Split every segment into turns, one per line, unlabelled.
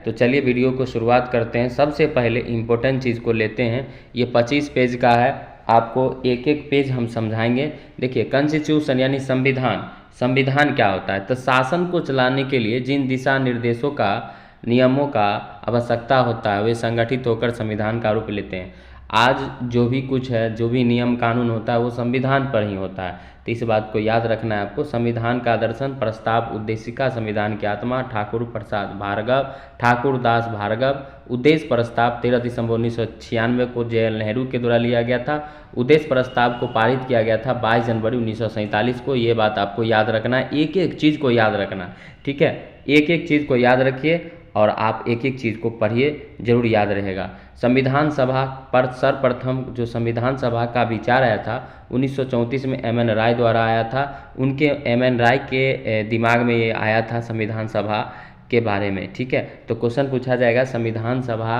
तो चलिए वीडियो को शुरुआत करते हैं। सबसे पहले इम्पोर्टेंट चीज़ को लेते हैं। ये 25 पेज का है, आपको एक एक पेज हम समझाएंगे। देखिए, कॉन्स्टिट्यूशन यानी संविधान। संविधान क्या होता है? तो शासन को चलाने के लिए जिन दिशा निर्देशों का, नियमों का आवश्यकता होता है, वे संगठित होकर संविधान का रूप लेते हैं। आज जो भी कुछ है, जो भी नियम कानून होता है, वो संविधान पर ही होता है। तो इस बात को याद रखना है आपको। संविधान का दर्शन, प्रस्ताव, उद्देशिका, संविधान की आत्मा, ठाकुर प्रसाद भार्गव, ठाकुर दास भार्गव। उद्देश्य प्रस्ताव 13 दिसंबर 1996 को जवाहरलाल नेहरू के द्वारा लिया गया था। उद्देश्य प्रस्ताव को पारित किया गया था 22 जनवरी 1947 को। ये बात आपको याद रखना है, एक एक चीज़ को याद रखना, ठीक है। एक एक चीज़ को याद रखिए और आप एक एक चीज़ को पढ़िए, जरूर याद रहेगा। संविधान सभा पर सर्वप्रथम जो संविधान सभा का विचार आया था 1934 में एम एन राय द्वारा आया था। उनके एम एन राय के दिमाग में ये आया था संविधान सभा के बारे में, ठीक है। तो क्वेश्चन पूछा जाएगा, संविधान सभा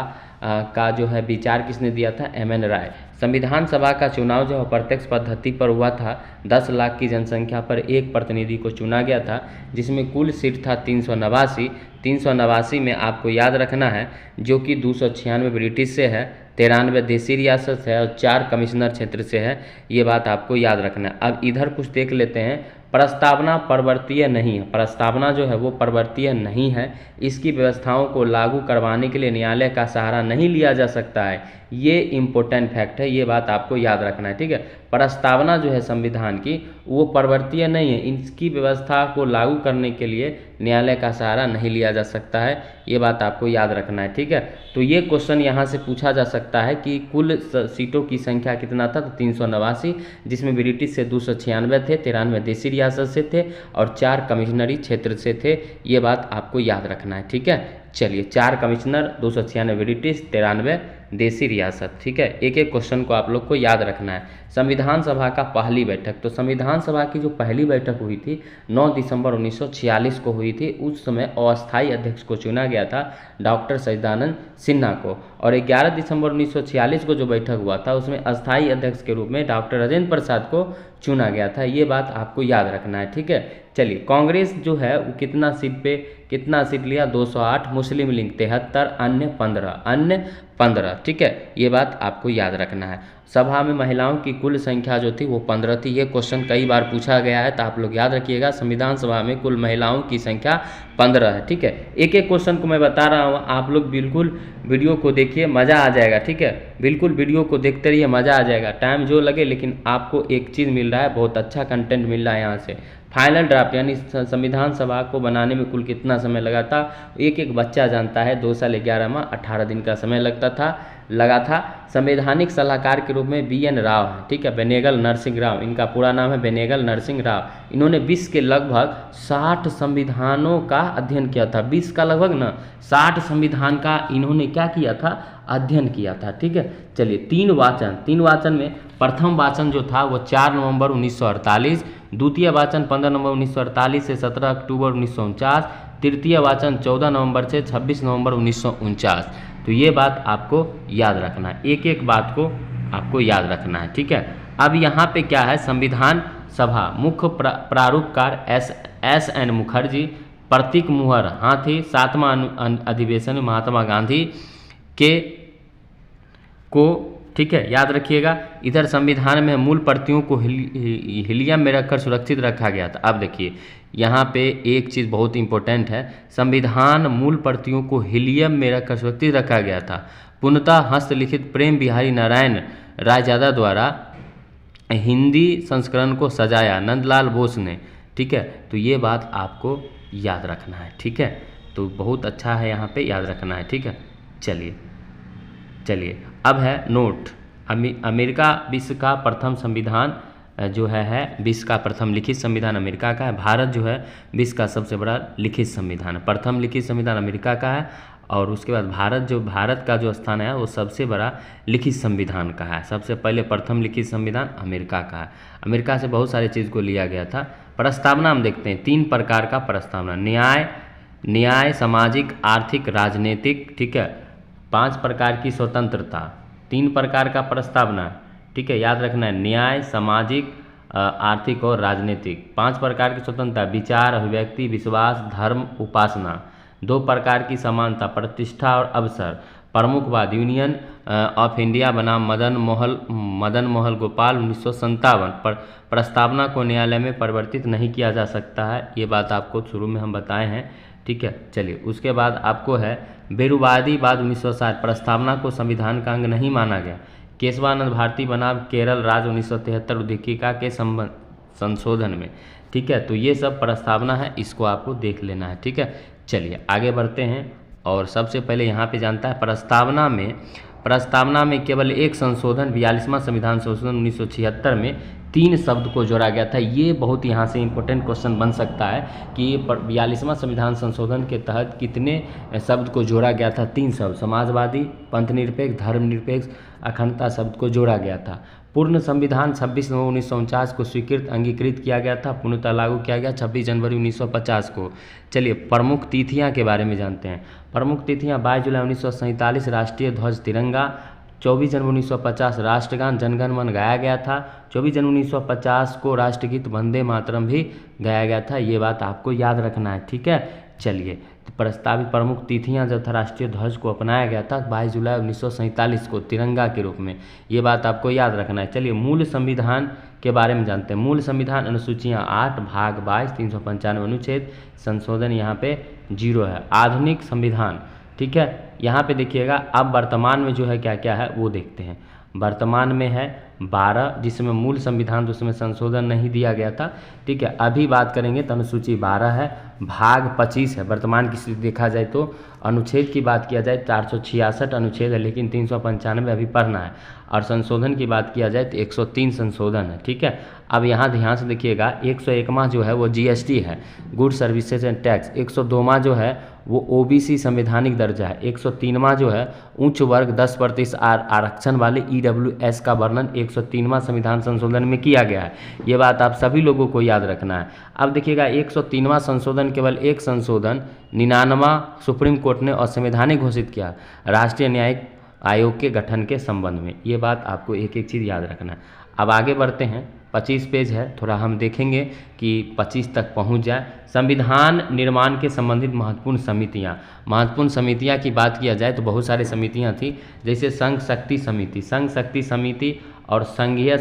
का जो है विचार किसने दिया था? एम एन राय। संविधान सभा का चुनाव जो है प्रत्यक्ष पद्धति पर हुआ था। 10 लाख की जनसंख्या पर एक प्रतिनिधि को चुना गया था, जिसमें कुल सीट था 389। 389 में आपको याद रखना है, जो कि 296 ब्रिटिश से है, 93 देसी रियासत से है और 4 कमिश्नर क्षेत्र से है। ये बात आपको याद रखना है। अब इधर कुछ देख लेते हैं। प्रस्तावना परिवर्तनीय नहीं है। प्रस्तावना जो है वो परिवर्तनीय नहीं है। इसकी व्यवस्थाओं को लागू करवाने के लिए न्यायालय का सहारा नहीं लिया जा सकता है। ये इम्पोर्टेंट फैक्ट है, ये बात आपको याद रखना है, ठीक है। प्रस्तावना जो है संविधान की, वो परिवर्तनीय नहीं है। इसकी व्यवस्था को लागू करने के लिए न्यायालय का सहारा नहीं लिया जा सकता है। ये बात आपको याद रखना है, ठीक है। तो ये क्वेश्चन यहाँ से पूछा जा सकता है कि कुल सीटों की संख्या कितना था? तो 389, जिसमें ब्रिटिश से 296 थे, 93 देसी रियासत से थे और 4 कमिश्नरी क्षेत्र से थे। ये बात आपको याद रखना है, ठीक है। चलिए, 4 कमिश्नर, 296 ब्रिटिश, 93 देसी रियासत, ठीक है। एक एक क्वेश्चन को आप लोग को याद रखना है। संविधान सभा का पहली बैठक। तो संविधान सभा की जो पहली बैठक हुई थी 9 दिसंबर 1946 को हुई थी। उस समय अस्थायी अध्यक्ष को चुना गया था डॉक्टर सच्चिदानंद सिन्हा को, और 11 दिसंबर 1946 को जो बैठक हुआ था उसमें अस्थायी अध्यक्ष के रूप में डॉक्टर राजेंद्र प्रसाद को चुना गया था। ये बात आपको याद रखना है, ठीक है। चलिए, कांग्रेस जो है वो कितना सीट लिया? 208, मुस्लिम लीग 73, अन्य 15, ठीक है। ये बात आपको याद रखना है। सभा में महिलाओं की कुल संख्या जो थी वो 15 थी। ये क्वेश्चन कई बार पूछा गया है, तो आप लोग याद रखिएगा। संविधान सभा में कुल महिलाओं की संख्या 15 है, ठीक है। एक एक क्वेश्चन को मैं बता रहा हूँ, आप लोग बिल्कुल वीडियो को देखिए, मज़ा आ जाएगा, ठीक है। बिल्कुल वीडियो को देखते रहिए, मज़ा आ जाएगा। टाइम जो लगे, लेकिन आपको एक चीज़ मिल रहा है, बहुत अच्छा कंटेंट मिल रहा है यहाँ से। फाइनल ड्राफ्ट यानी संविधान सभा को बनाने में कुल कितना समय लगा था? एक एक बच्चा जानता है। 2 साल 11 माह 18 दिन का समय लगा था। संवैधानिक सलाहकार के रूप में BN राव है, ठीक है। बेनेगल नरसिंह राव, इनका पूरा नाम है बेनेगल नरसिंह राव। इन्होंने विश्व के लगभग 60 संविधानों का अध्ययन किया था। विश्व का लगभग 60 संविधान का इन्होंने क्या किया था? अध्ययन किया था, ठीक है। चलिए, 3 वाचन में प्रथम वाचन जो था वो 4 नवंबर 1948, द्वितीय वाचन 15 नवंबर 1948 से 17 अक्टूबर 1949, तृतीय वाचन 14 नवंबर से 26 नवंबर 1949। तो ये बात आपको याद रखना है, एक एक बात को आपको याद रखना है, ठीक है। अब यहाँ पे क्या है? संविधान सभा मुख्य प्रारूपकार S.N. मुखर्जी, प्रतीक मुहर हाथी, 7वां अधिवेशन महात्मा गांधी को, ठीक है, याद रखिएगा। इधर संविधान में मूल प्रतियों को हीलियम में रखकर सुरक्षित रखा गया था। अब देखिए, यहाँ पे एक चीज़ बहुत इंपॉर्टेंट है। संविधान मूल प्रतियों को हीलियम में रखकर सुरक्षित रखा गया था। पूर्णतः हस्तलिखित प्रेम बिहारी नारायण रायजादा द्वारा हिंदी संस्करण को सजाया नंदलाल बोस ने, ठीक है। तो ये बात आपको याद रखना है, ठीक है। तो बहुत अच्छा है, यहाँ पे याद रखना है, ठीक है। चलिए, अब है नोट। अमेरिका विश्व का प्रथम संविधान जो है विश्व का प्रथम लिखित संविधान अमेरिका का है। भारत जो है विश्व का सबसे बड़ा लिखित संविधान है। प्रथम लिखित संविधान अमेरिका का है, और उसके बाद भारत का जो स्थान है वो सबसे बड़ा लिखित संविधान का है। सबसे पहले प्रथम लिखित संविधान अमेरिका का है। अमेरिका से बहुत सारी चीज़ को लिया गया था। प्रस्तावना हम देखते हैं, 3 प्रकार का प्रस्तावना। न्याय, सामाजिक, आर्थिक, राजनीतिक, ठीक है। 5 प्रकार की स्वतंत्रता, 3 प्रकार का प्रस्तावना, ठीक है, याद रखना है। न्याय, सामाजिक, आर्थिक और राजनीतिक। 5 प्रकार की स्वतंत्रता: विचार, अभिव्यक्ति, विश्वास, धर्म, उपासना। दो प्रकार की समानता, प्रतिष्ठा और अवसर। प्रमुखवाद, यूनियन ऑफ इंडिया बनाम मदन मोहन गोपाल 1957। पर प्रस्तावना को न्यायालय में परिवर्तित नहीं किया जा सकता है, ये बात आपको शुरू में हम बताए हैं, ठीक है। चलिए उसके बाद आपको है बेरुवादीवाद 1960। प्रस्तावना को संविधान का अंग नहीं माना गया। केशवानंद भारती बनाम केरल राज्य 1973 उद्दीपिका के संशोधन में, ठीक है। तो ये सब प्रस्तावना है, इसको आपको देख लेना है, ठीक है। चलिए आगे बढ़ते हैं और सबसे पहले यहाँ पे जानता है प्रस्तावना में केवल एक संशोधन 42वां संविधान संशोधन 1976 में 3 शब्द को जोड़ा गया था। ये बहुत यहाँ से इम्पोर्टेंट क्वेश्चन बन सकता है कि 42वां संविधान संशोधन के तहत कितने शब्द को जोड़ा गया था। 3 शब्द, समाजवादी, पंथनिरपेक्ष, धर्मनिरपेक्ष, अखंडता शब्द को जोड़ा गया था। पूर्ण संविधान 26 नवंबर 1949 को अंगीकृत किया गया था, पूर्णतः लागू किया गया 26 जनवरी 1950 को। चलिए प्रमुख तिथियां के बारे में जानते हैं। प्रमुख तिथियां 22 जुलाई 1947 राष्ट्रीय ध्वज तिरंगा, 24 जनवरी 1950 राष्ट्रगान जनगण मन गाया गया था, 24 जनवरी 1950 को राष्ट्रगीत वंदे मातरम भी गाया गया था। ये बात आपको याद रखना है, ठीक है। चलिए प्रस्तावित प्रमुख तिथियां जब था राष्ट्रीय ध्वज को अपनाया गया था 22 जुलाई 1947 को तिरंगा के रूप में, ये बात आपको याद रखना है। चलिए मूल संविधान के बारे में जानते हैं। मूल संविधान अनुसूचियाँ 8 भाग 22 395 अनुच्छेद, संशोधन यहाँ पे 0 है। आधुनिक संविधान, ठीक है। यहाँ पे देखिएगा अब वर्तमान में जो है क्या क्या है वो देखते हैं। वर्तमान में है 12, जिसमें मूल संविधान तो उसमें संशोधन नहीं दिया गया था, ठीक है। अभी बात करेंगे तो अनुसूची 12 है, भाग 25 है। वर्तमान की स्थिति देखा जाए तो अनुच्छेद की बात किया जाए 466 अनुच्छेद है, लेकिन 395 अभी पढ़ना है। और संशोधन की बात किया जाए तो 103 संशोधन है, ठीक है। अब यहाँ ध्यान से देखिएगा 101वां जो है वो GST है, गुड सर्विसेज एंड टैक्स। 102वां जो है वो OBC संवैधानिक दर्जा है। 103वां जो है उच्च वर्ग 10% आरक्षण वाले EWS का वर्णन 103वां संविधान संशोधन में किया गया है। ये बात आप सभी लोगों को याद रखना है। अब देखिएगा 103वां संशोधन केवल एक संशोधन 99वां सुप्रीम कोर्ट ने असंवैधानिक घोषित किया राष्ट्रीय न्यायिक आयोग के गठन के संबंध में। ये बात आपको एक एक चीज़ याद रखना है। अब आगे बढ़ते हैं, 25 पेज है, थोड़ा हम देखेंगे कि 25 तक पहुंच जाए। संविधान निर्माण के संबंधित महत्वपूर्ण समितियां की बात किया जाए तो बहुत सारी समितियां थी, जैसे संघ शक्ति समिति और संघीय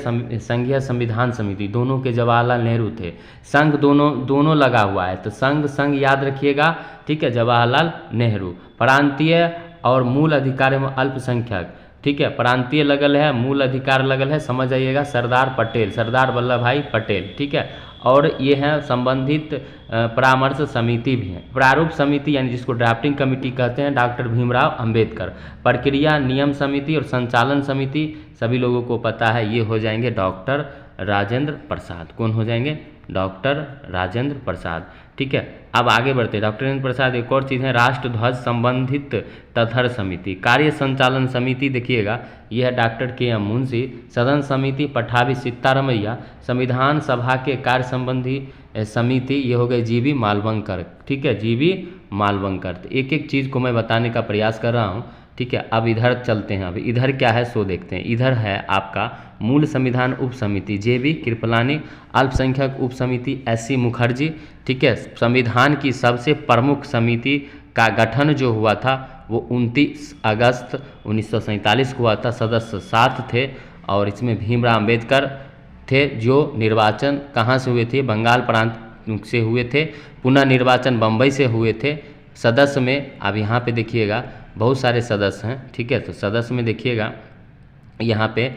संविधान समिति, दोनों के जवाहरलाल नेहरू थे। संघ दोनों लगा हुआ है तो संघ याद रखिएगा, ठीक है, जवाहरलाल नेहरू। प्रांतीय और मूल अधिकार एवं अल्पसंख्यक, ठीक है, प्रांतीय लगल है, मूल अधिकार लगल है, समझ आइएगा, सरदार वल्लभ भाई पटेल, ठीक है। और ये हैं संबंधित परामर्श समिति भी हैं। प्रारूप समिति यानी जिसको ड्राफ्टिंग कमेटी कहते हैं डॉक्टर भीमराव अंबेडकर। प्रक्रिया नियम समिति और संचालन समिति सभी लोगों को पता है, ये हो जाएंगे डॉक्टर राजेंद्र प्रसाद। कौन हो जाएंगे? डॉक्टर राजेंद्र प्रसाद, ठीक है। अब आगे बढ़ते हैं। डॉक्टर राजेंद्र प्रसाद एक और चीज़ है, राष्ट्र ध्वज संबंधित तथर समिति। कार्य संचालन समिति देखिएगा यह है डॉक्टर KM मुंशी। सदन समिति पठाभी सीतारमैया। संविधान सभा के कार्य संबंधी समिति ये हो गए GV मालवंकर, ठीक है, GV मालवंकर। तो एक एक चीज़ को मैं बताने का प्रयास कर रहा हूँ, ठीक है। अब इधर चलते हैं, अब इधर क्या है सो देखते हैं। इधर है आपका मूल संविधान उप समिति JB कृपलानी, अल्पसंख्यक उप समिति SC मुखर्जी, ठीक है। संविधान की सबसे प्रमुख समिति का गठन जो हुआ था वो 29 अगस्त 1947 को हुआ था। सदस्य 7 थे और इसमें भीमराव अंबेडकर थे, जो निर्वाचन कहाँ से हुए थे? बंगाल प्रांत से हुए थे। पुनः निर्वाचन बम्बई से हुए थे। सदस्य में अब यहाँ पे देखिएगा बहुत सारे सदस्य हैं, ठीक है। तो सदस्य में देखिएगा यहाँ पे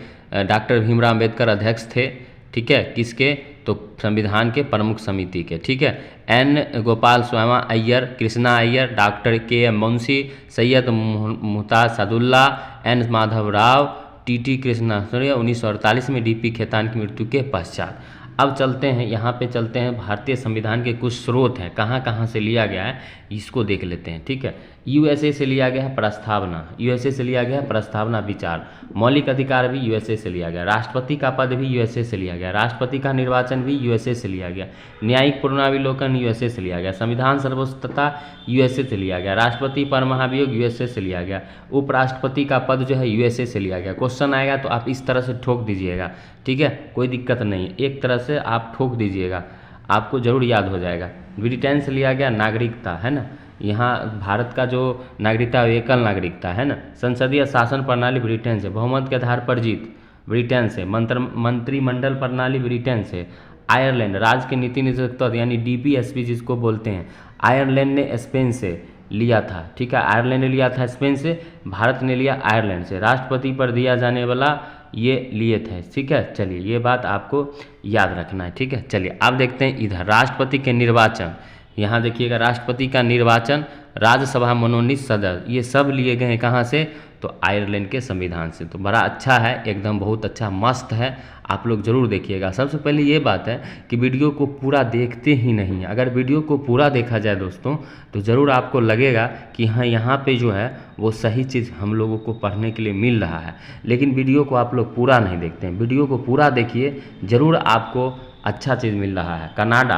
डॉक्टर भीमराव अंबेडकर अध्यक्ष थे, ठीक है, किसके? तो संविधान के प्रमुख समिति के, ठीक है। N Gopal Swama Iyer, Krishna Iyer, doctor KM Munshi, Syed Mumtaz Saadulla, N Madhav Rao, TT Krishna 1948 में DP खेतान की मृत्यु के पश्चात। अब चलते हैं, यहाँ पे चलते हैं, भारतीय संविधान के कुछ स्रोत हैं, कहाँ कहाँ से लिया गया है इसको देख लेते हैं, ठीक है। USA से लिया गया है प्रस्तावना, USA से लिया गया है प्रस्तावना विचार। मौलिक अधिकार भी USA से लिया गया। राष्ट्रपति का पद भी USA से लिया गया। राष्ट्रपति का निर्वाचन भी USA से लिया गया। न्यायिक पुनरावलोकन USA से लिया गया। संविधान सर्वोच्चता USA से लिया गया। राष्ट्रपति पर महाभियोग USA से लिया गया। उपराष्ट्रपति का पद जो है USA से लिया गया। क्वेश्चन आएगा तो आप इस तरह से ठोक दीजिएगा, ठीक है, कोई दिक्कत नहीं, एक तरह से आप ठोक दीजिएगा, आपको जरूर याद हो जाएगा। ब्रिटेन से लिया गया नागरिकता, है ना, यहाँ भारत का जो नागरिकता एकल नागरिकता है ना। संसदीय शासन प्रणाली ब्रिटेन से, बहुमत के आधार पर जीत ब्रिटेन से, मंत्रिमंडल प्रणाली ब्रिटेन से। आयरलैंड राज्य के नीति निदेशक यानी DPSP जिसको बोलते हैं, आयरलैंड ने स्पेन से लिया था, ठीक है। आयरलैंड ने लिया था स्पेन से, भारत ने लिया आयरलैंड से। राष्ट्रपति पर दिया जाने वाला ये लिए थे, ठीक है। चलिए ये बात आपको याद रखना है, ठीक है। चलिए अब देखते हैं इधर राष्ट्रपति के निर्वाचन। यहाँ देखिएगा राष्ट्रपति का निर्वाचन, राज्यसभा मनोनीत सदस्य, ये सब लिए गए हैं कहाँ से, तो आयरलैंड के संविधान से। तो बड़ा अच्छा है, एकदम बहुत अच्छा मस्त है, आप लोग ज़रूर देखिएगा। सबसे पहले ये बात है कि वीडियो को पूरा देखते ही नहीं, अगर वीडियो को पूरा देखा जाए दोस्तों तो ज़रूर आपको लगेगा कि हाँ यहाँ पे जो है वो सही चीज़ हम लोगों को पढ़ने के लिए मिल रहा है। लेकिन वीडियो को आप लोग पूरा नहीं देखते हैं, वीडियो को पूरा देखिए, ज़रूर आपको अच्छा चीज़ मिल रहा है। कनाडा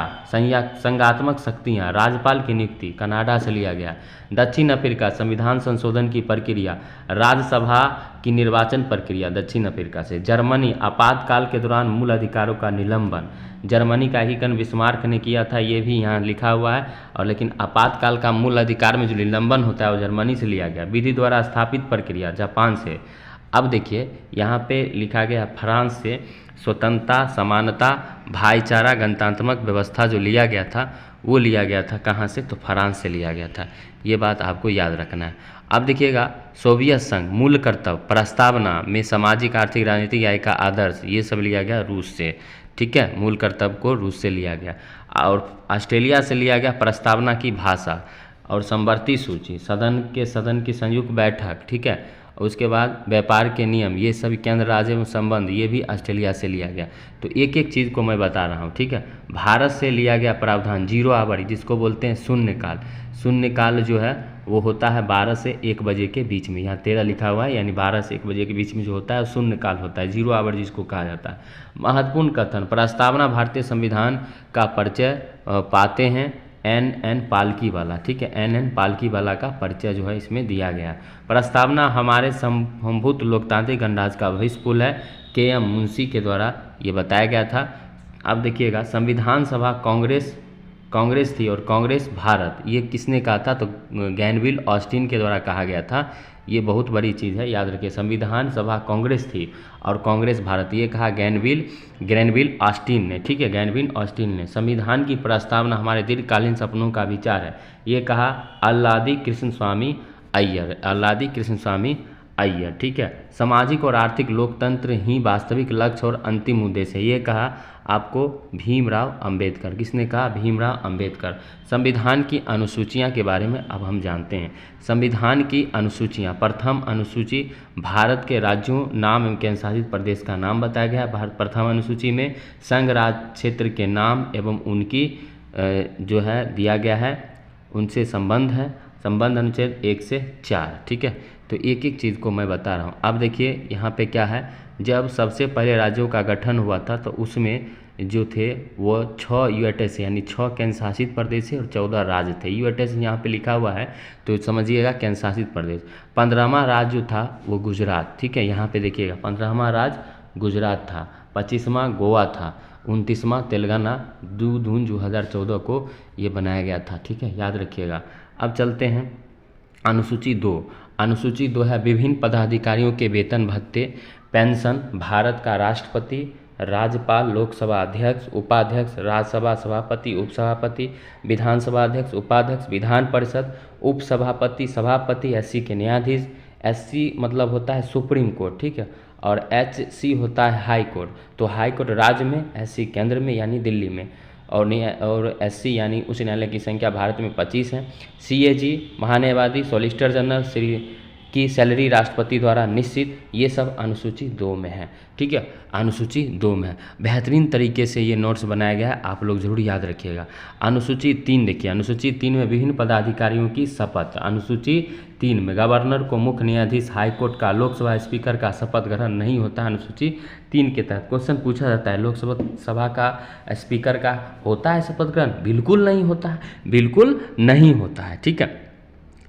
संघात्मक शक्तियाँ, राज्यपाल की नियुक्ति कनाडा से लिया गया। दक्षिण अफ्रीका संविधान संशोधन की प्रक्रिया, राज्यसभा की निर्वाचन प्रक्रिया दक्षिण अफ्रीका से। जर्मनी आपातकाल के दौरान मूल अधिकारों का निलंबन, जर्मनी का ही कन बिस्मार्क ने किया था, ये भी यहाँ लिखा हुआ है। और लेकिन आपातकाल का मूल अधिकार में जो निलंबन होता है वो जर्मनी से लिया गया। विधि द्वारा स्थापित प्रक्रिया जापान से। अब देखिए यहाँ पे लिखा गया फ्रांस से। स्वतंत्रता, समानता, भाईचारा, गणतंत्रात्मक व्यवस्था जो लिया गया था वो लिया गया था कहाँ से, तो फ्रांस से लिया गया था। ये बात आपको याद रखना है। अब देखिएगा सोवियत संघ, मूल कर्तव्य, प्रस्तावना में सामाजिक आर्थिक राजनीतिक न्याय का आदर्श, ये सब लिया गया रूस से, ठीक है। मूल कर्तव्य को रूस से लिया गया। और ऑस्ट्रेलिया से लिया गया प्रस्तावना की भाषा और समवर्ती सूची, सदन की संयुक्त बैठक, ठीक है। उसके बाद व्यापार के नियम, ये सभी केंद्र राज्य एवं संबंध, ये भी ऑस्ट्रेलिया से लिया गया। तो एक एक चीज़ को मैं बता रहा हूँ, ठीक है। भारत से लिया गया प्रावधान जीरो आवर, जिसको बोलते हैं शून्यकाल। शून्यकाल जो है वो होता है 12 से 1 बजे के बीच में, यहाँ 13 लिखा हुआ है, यानी 12 से 1 बजे के बीच में जो होता है शून्यकाल होता है, जीरो आवर जिसको कहा जाता है। महत्वपूर्ण कथन, प्रस्तावना भारतीय संविधान का परिचय पाते हैं NN पालकी वाला, ठीक है। NN पालकी वाला का परिचय जो है इसमें दिया गया। प्रस्तावना हमारे संभूत लोकतांत्रिक गणराज्य का भविष्य पुल है, KM मुंशी के द्वारा ये बताया गया था। अब देखिएगा संविधान सभा कांग्रेस थी और कांग्रेस भारत, ये किसने कहा था, तो ग्रैनविल ऑस्टिन के द्वारा कहा गया था। ये बहुत बड़ी चीज़ है, याद रखिए। संविधान सभा कांग्रेस थी और कांग्रेस भारत, ये कहा ग्रैनविल ऑस्टिन ने, ठीक है। ग्रैनविल ऑस्टिन ने। संविधान की प्रस्तावना हमारे दीर्घकालीन सपनों का विचार है, ये कहा अल्लादी कृष्ण स्वामी अय्यर, ठीक है। सामाजिक और आर्थिक लोकतंत्र ही वास्तविक लक्ष्य और अंतिम उद्देश्य है, ये कहा आपको भीमराव अंबेडकर। किसने कहा, भीमराव अंबेडकर। संविधान की अनुसूचियां के बारे में अब हम जानते हैं। संविधान की अनुसूचियां, प्रथम अनुसूची भारत के राज्यों, नाम एवं केंद्रशासित प्रदेश का नाम बताया गया है। भारत प्रथम अनुसूची में संघ राज्य क्षेत्र के नाम एवं उनकी जो है दिया गया है, उनसे संबंध है, संबंध अनुच्छेद 1 से 4, ठीक है। तो एक एक चीज़ को मैं बता रहा हूँ। अब देखिए यहाँ पे क्या है, जब सबसे पहले राज्यों का गठन हुआ था तो उसमें जो थे वो 6 यूएटएस यानी 6 केंद्र शासित प्रदेश और 14 राज्य थे। यूएटएस यहाँ पे लिखा हुआ है तो समझिएगा केंद्र शासित प्रदेश। 15वां राज्य जो था वो गुजरात, ठीक है। यहाँ पे देखिएगा 15वां राज्य गुजरात था, 25वां गोवा था, 29वां तेलंगाना 2 जून 2014 को ये बनाया गया था, ठीक है, याद रखिएगा। अब चलते हैं अनुसूची 2। अनुसूची 2 है विभिन्न पदाधिकारियों के वेतन भत्ते, पेंशन, भारत का राष्ट्रपति, राज्यपाल, लोकसभा अध्यक्ष, उपाध्यक्ष, राज्यसभा सभापति, उपसभापति, विधानसभा अध्यक्ष, उपाध्यक्ष, विधान परिषद, उपसभापति, सभापति, SC के न्यायाधीश। SC मतलब होता है सुप्रीम कोर्ट, ठीक है, और HC होता है हाई कोर्ट। तो हाई कोर्ट राज्य में, SC केंद्र में यानी दिल्ली में, और SC यानी उच्च न्यायालय की संख्या भारत में 25 है। CAG महान्यायवादी, सॉलिसिटर जनरल श्री की सैलरी राष्ट्रपति द्वारा निश्चित, ये सब अनुसूची 2 में है, ठीक है। अनुसूची 2 में है, बेहतरीन तरीके से ये नोट्स बनाया गया है, आप लोग जरूर याद रखिएगा। अनुसूची 3 देखिए, अनुसूची 3 में विभिन्न पदाधिकारियों की शपथ। अनुसूची 3 में गवर्नर को मुख्य न्यायाधीश, हाईकोर्ट का, लोकसभा स्पीकर का शपथ ग्रहण नहीं होता। अनुसूची 3 के तहत क्वेश्चन पूछा जाता है, लोकसभा का स्पीकर का होता है शपथ ग्रहण? बिल्कुल नहीं होता है, बिल्कुल नहीं होता है, ठीक है।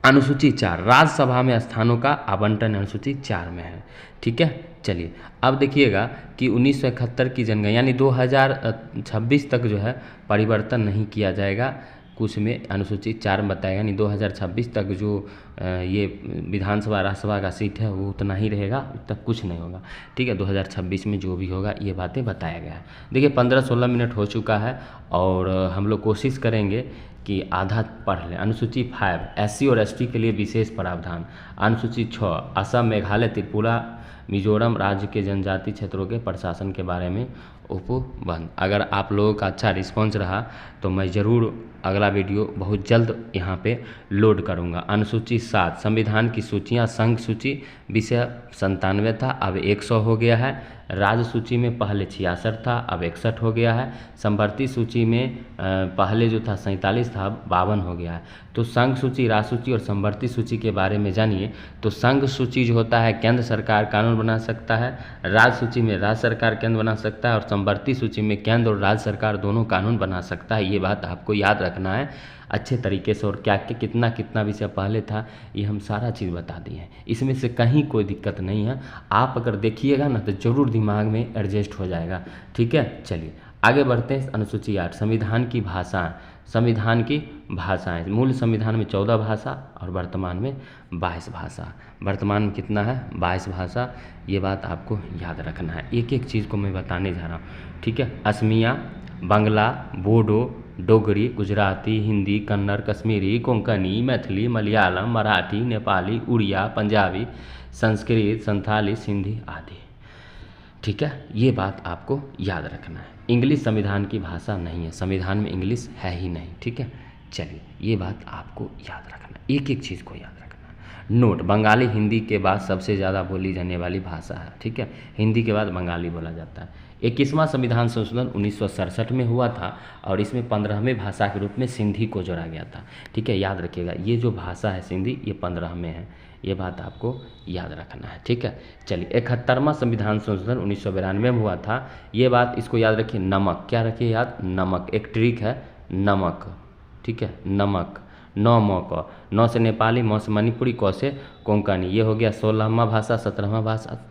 अनुसूची 4 राज्यसभा में स्थानों का आवंटन अनुसूची 4 में है, ठीक है। चलिए अब देखिएगा कि 1971 की जनगणना यानी 2026 तक जो है परिवर्तन नहीं किया जाएगा, कुछ में अनुसूची 4 में बताएगा, यानी 2026 तक जो ये विधानसभा राज्यसभा का सीट है वो उतना ही रहेगा, तक कुछ नहीं होगा। ठीक है, 2026 में जो भी होगा ये बातें बताया गया है। देखिए 15-16 मिनट हो चुका है और हम लोग कोशिश करेंगे कि आधा पढ़ लें। अनुसूची 5 SC और ST के लिए विशेष प्रावधान। अनुसूची 6 असम, मेघालय, त्रिपुरा, मिजोरम राज्य के जनजातीय क्षेत्रों के प्रशासन के बारे में उपबंध। अगर आप लोगों का अच्छा रिस्पॉन्स रहा तो मैं ज़रूर अगला वीडियो बहुत जल्द यहाँ पे लोड करूँगा। अनुसूची 7 संविधान की सूचियाँ, संघ सूची विषय 97 था, अब 100 हो गया है। राज्य सूची में पहले 66 था, अब 61 हो गया है। संवर्ती सूची में पहले जो था 47 था, अब 52 हो गया है। तो संघ सूची, राज्य सूची और संवर्ती सूची के बारे में जानिए। तो संघ सूची जो होता है केंद्र सरकार कानून बना सकता है, राज्य सूची में राज्य सरकार कानून बना सकता है और संवर्ती सूची में केंद्र और राज्य सरकार दोनों कानून बना सकता है। ये बात आपको याद रखना है अच्छे तरीके से। और क्या कितना विषय पहले था ये हम सारा चीज़ बता दिए हैं, इसमें से कहीं कोई दिक्कत नहीं है। आप अगर देखिएगा ना तो ज़रूर दिमाग में एडजस्ट हो जाएगा। ठीक है, चलिए आगे बढ़ते हैं। अनुसूची 8 संविधान की भाषाएं। संविधान की भाषाएं, मूल संविधान में 14 भाषा और वर्तमान में 22 भाषा। वर्तमान में कितना है? 22 भाषा। ये बात आपको याद रखना है, एक एक चीज़ को मैं बताने जा रहा हूँ। ठीक है, असमिया, बांग्ला, बोडो, डोगरी, गुजराती, हिंदी, कन्नड़, कश्मीरी, कोंकणी, मैथिली, मलयालम, मराठी, नेपाली, उड़िया, पंजाबी, संस्कृत, संथाली, सिंधी आदि। ठीक है, ये बात आपको याद रखना है। इंग्लिश संविधान की भाषा नहीं है, संविधान में इंग्लिश है ही नहीं। ठीक है, चलिए ये बात आपको याद रखना है, एक एक चीज़ को याद रखना। नोट, बंगाली हिंदी के बाद सबसे ज़्यादा बोली जाने वाली भाषा है। ठीक है, हिंदी के बाद बंगाली बोला जाता है। 21वां संविधान संशोधन 1967 में हुआ था और इसमें 15वें भाषा के रूप में सिंधी को जोड़ा गया था। ठीक है, याद रखिएगा, ये जो भाषा है सिंधी ये 15 में है, ये बात आपको याद रखना है। ठीक है, चलिए 71वां संविधान संशोधन 1992 में हुआ था। ये बात इसको याद रखिए। नमक, क्या रखिए याद? नमक, एक ट्रिक है नमक। ठीक है, नमक। 9 मौका, 9 से नेपाली, मौ से मणिपुरी, कौ से कोंकणी। ये हो गया 16वां भाषा, 17वां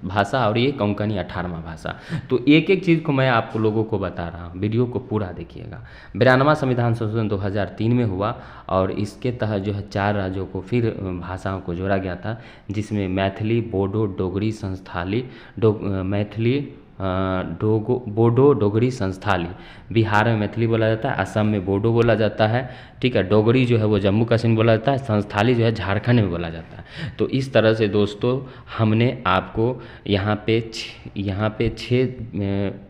भाषा और ये कोंकणी 18वां भाषा। तो एक एक चीज़ को मैं आप लोगों को बता रहा हूँ, वीडियो को पूरा देखिएगा। 92वां संविधान संशोधन 2003 में हुआ और इसके तहत जो है 4 राज्यों को फिर भाषाओं को जोड़ा गया था, जिसमें मैथिली, बोडो, डोगरी, संस्थाली, मैथिली, बोडो, डोगरी, संस्थाली। बिहार में मैथिली बोला जाता है, असम में बोडो बोला जाता है। ठीक है, डोगरी जो है वो जम्मू कश्मीर बोला जाता है, संस्थाली जो है झारखंड में बोला जाता है। तो इस तरह से दोस्तों हमने आपको यहाँ पे 6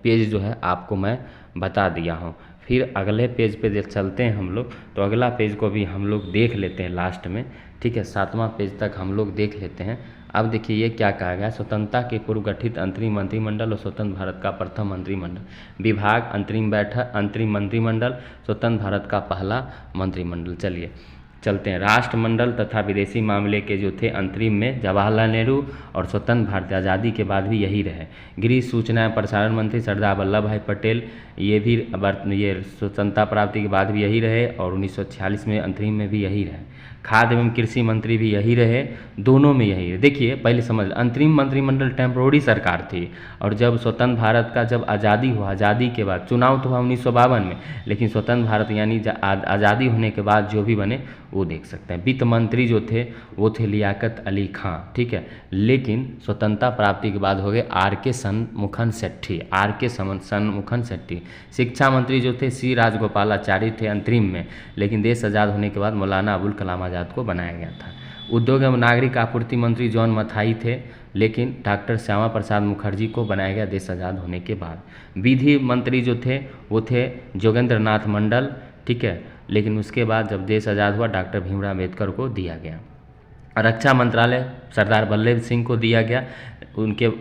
पेज जो है आपको मैं बता दिया हूँ। फिर अगले पेज पे चलते हैं हम लोग, तो अगला पेज को भी हम लोग देख लेते हैं लास्ट में। ठीक है, 7वां पेज तक हम लोग देख लेते हैं। अब देखिए ये क्या कहा गया, स्वतंत्रता के पूर्व गठित अंतरिम मंत्रिमंडल और स्वतंत्र भारत का प्रथम मंत्रिमंडल। विभाग, अंतरिम बैठक, अंतरिम मंत्रिमंडल, स्वतंत्र भारत का पहला मंत्रिमंडल। चलिए चलते हैं। राष्ट्रमंडल तथा विदेशी मामले के जो थे अंतरिम में जवाहरलाल नेहरू और स्वतंत्र भारत आज़ादी के बाद भी यही रहे। गृह, सूचना एवं प्रसारण मंत्री सरदार वल्लभ भाई पटेल, ये भी ये स्वतंत्रता प्राप्ति के बाद भी यही रहे और 1946 में अंतरिम में भी यही रहे। खाद्य एवं कृषि मंत्री भी यही रहे, दोनों में यही रहे। देखिए पहले समझ, अंतरिम मंत्रिमंडल टेम्पोररी सरकार थी और जब स्वतंत्र भारत का जब आज़ादी हुआ, आज़ादी के बाद चुनाव तो हुआ 1952 में, लेकिन स्वतंत्र भारत यानी आज़ादी होने के बाद जो भी बने वो देख सकते हैं। वित्त मंत्री जो थे वो थे लियाकत अली खां। ठीक है, लेकिन स्वतंत्रता प्राप्ति के बाद हो गए R.K. शनमुखन शेट्टी। शिक्षा मंत्री जो थे C. राजगोपालाचारी थे अंतरिम में, लेकिन देश आज़ाद होने के बाद मौलाना अबुल कलाम आज़ाद को बनाया गया था। उद्योग एवं नागरिक आपूर्ति मंत्री जॉन मथाई थे, लेकिन डॉक्टर श्यामा प्रसाद मुखर्जी को बनाया गया देश आज़ाद होने के बाद। विधि मंत्री जो थे वो थे जोगेंद्र नाथ मंडल। ठीक है, लेकिन उसके बाद जब देश आज़ाद हुआ डॉक्टर भीमराव अम्बेडकर को दिया गया। रक्षा मंत्रालय सरदार वल्लभ सिंह को दिया गया,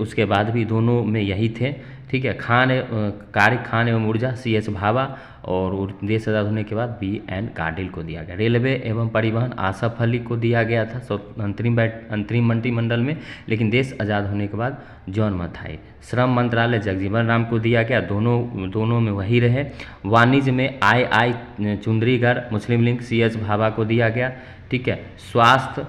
उसके बाद भी दोनों में यही थे। ठीक है, खान एवं ऊर्जा C.H. भाभा और देश आज़ाद होने के बाद B.N. कार्डिल को दिया गया। रेलवे एवं परिवहन आसफ अली को दिया गया था अंतरिम मंत्रिमंडल में, लेकिन देश आज़ाद होने के बाद जॉन मथाई। श्रम मंत्रालय जगजीवन राम को दिया गया, दोनों में वही रहे। वाणिज्य में I. Chundrigar Muslim league C.H. Bhabha को दिया गया। ठीक है, स्वास्थ्य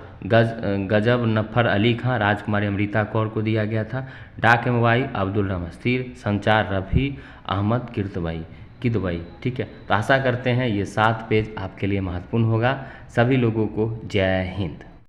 गजब नफर अली खां, राजकुमारी अमृता कौर को दिया गया था। डाक एवं वाई अब्दुल रहमान, संचार रफ़ी अहमद किरतवाई। की दुबई। ठीक है, तो आशा करते हैं ये 7 पेज आपके लिए महत्वपूर्ण होगा। सभी लोगों को जय हिंद।